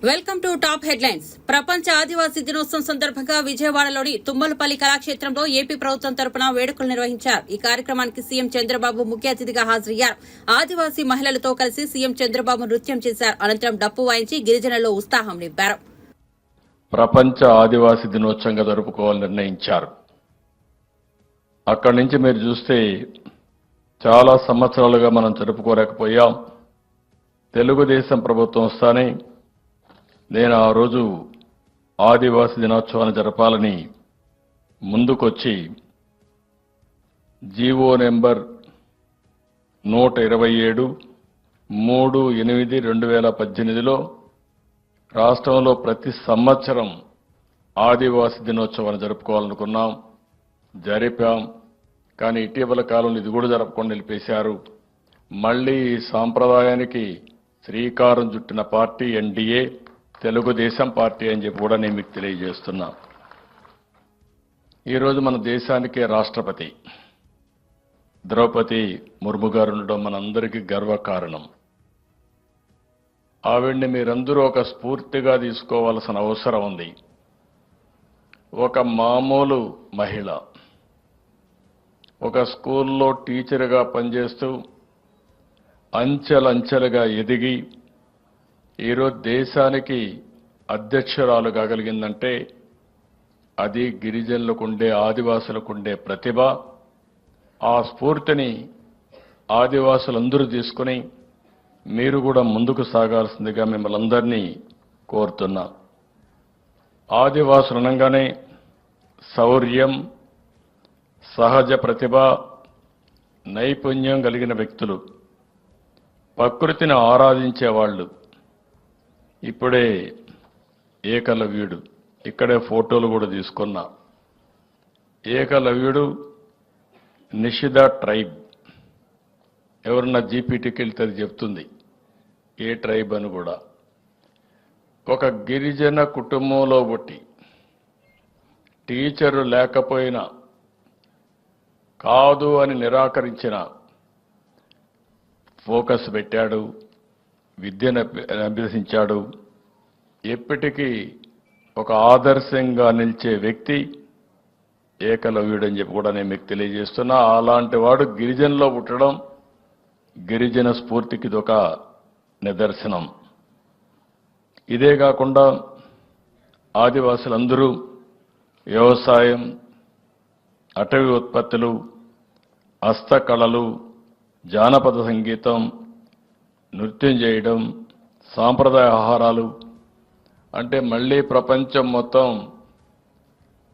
Welcome to top headlines. ప్రపంచ ఆదివాసీ దినోత్సవం సందర్భంగా విజయవాడలోని తుమ్మలపల్లి కళాక్షేత్రంలో ఏపీ ప్రభుత్వం తరపున వేడుకలు నిర్వహించారు. ఈ కార్యక్రమానికి సీఎం చంద్రబాబు ముఖ్య అతిథిగా హాజరయ్యారు. ఆదివాసీ మహిళలతో కలిసి సీఎం చంద్రబాబు నృత్యం చేశారు. అనంతరం డప్పు వాయించి గిరిజనుల్లో ఉత్సాహం నింపారు. ప్రపంచ ఆదివాసీ దినోత్సవంగా జరుపుకోవాలని నిర్ణయించారు. అక్కడి నుంచి మీరు చూస్తే చాలా సంవత్సరాలుగా మనం జరుపుకోలేకపోయాం. తెలుగుదేశం ప్రభుత్వం వస్తానే నేను ఆ రోజు ఆదివాసీ దినోత్సవాన్ని జరపాలని ముందుకొచ్చి జీవో నెంబర్ 127 3/8/2018లో రాష్ట్రంలో ప్రతి సంవత్సరం ఆదివాసీ దినోత్సవాన్ని జరుపుకోవాలనుకున్నాం, జరిపాం. కానీ ఇటీవల కాలంలో ఇది కూడా జరపకుండా నిలిపేశారు. మళ్లీ ఈ సాంప్రదాయానికి శ్రీకారం చుట్టిన పార్టీ ఎన్డీఏ తెలుగుదేశం పార్టీ అని చెప్పి కూడా నేను మీకు తెలియజేస్తున్నా. ఈరోజు మన దేశానికే రాష్ట్రపతి ద్రౌపది ముర్ము గారు ఉండడం మనందరికీ గర్వకారణం. ఆవిడ్ని మీరందరూ ఒక స్ఫూర్తిగా తీసుకోవాల్సిన అవసరం ఉంది. ఒక మామూలు మహిళ ఒక స్కూల్లో టీచర్గా పనిచేస్తూ అంచెలంచెలుగా ఎదిగి ఈరోజు దేశానికి అధ్యక్షురాలు కాగలిగిందంటే అది గిరిజనులకుండే ఆదివాసులకుండే ప్రతిభ. ఆ స్ఫూర్తిని ఆదివాసులందరూ తీసుకుని మీరు కూడా ముందుకు సాగాల్సిందిగా మిమ్మల్ని అందరినీ కోరుతున్నా. ఆదివాసులు అనగానే శౌర్యం, సహజ ప్రతిభ, నైపుణ్యం కలిగిన వ్యక్తులు, ప్రకృతిని ఆరాధించేవాళ్ళు. ఇప్పుడే ఏకలవ్యుడు ఇక్కడే ఫోటోలు కూడా తీసుకున్నా. ఏకలవ్యుడు నిషిద ట్రైబ్. ఎవరన్నా జీపీటీకి వెళ్తే అది చెప్తుంది ఏ ట్రైబ్ అని కూడా. ఒక గిరిజన కుటుంబంలో పుట్టి టీచరు లేకపోయినా కాదు అని నిరాకరించిన ఫోకస్ పెట్టాడు, విద్యను అభ్యసించాడు. ఎప్పటికీ ఒక ఆదర్శంగా నిలిచే వ్యక్తి ఏకలవ్యుడని చెప్పి కూడా నేను మీకు తెలియజేస్తున్నా. అలాంటి వాడు గిరిజనలో పుట్టడం గిరిజన స్ఫూర్తికి ఇదొక నిదర్శనం. ఇదే కాకుండా ఆదివాసులందరూ వ్యవసాయం, అటవీ ఉత్పత్తులు, హస్తకళలు, జానపద సంగీతం, నృత్యం చేయడం, సాంప్రదాయ ఆహారాలు అంటే మళ్ళీ ప్రపంచం మొత్తం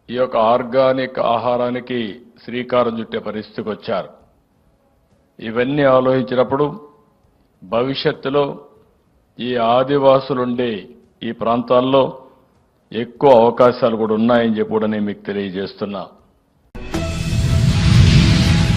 ఈ యొక్క ఆర్గానిక్ ఆహారానికి శ్రీకారం చుట్టే పరిస్థితికి వచ్చారు. ఇవన్నీ ఆలోచించినప్పుడు భవిష్యత్తులో ఈ ఆదివాసులుండే ఈ ప్రాంతాల్లో ఎక్కువ అవకాశాలు కూడా ఉన్నాయని చెప్పి కూడా నేను మీకు తెలియజేస్తున్నా.